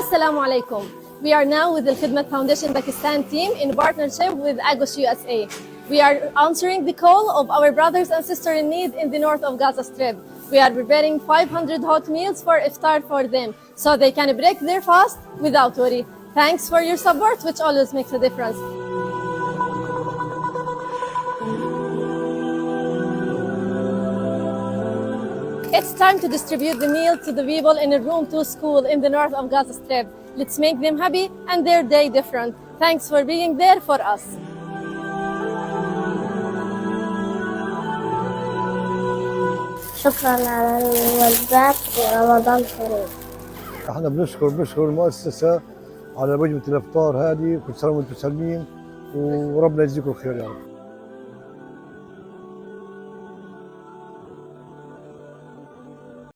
Assalamu alaikum. We are now with the Khidmat Foundation Pakistan team in partnership with Agos USA. We are answering the call of our brothers and sisters in need in the north of Gaza Strip. We are preparing 500 hot meals for iftar for them so they can break their fast without worry. Thanks for your support, which always makes a difference. It's time to distribute the meal to the people in a room to school in the north of Gaza Strip. Let's make them happy and their day different. Thanks for being there for us. شكرا على الوجبات ورمضان كريم. احنا بنشكر المؤسسة على وجبة الافطار هذه، كل سنة وانتم سالمين وربنا يجزيكم الخير يا رب.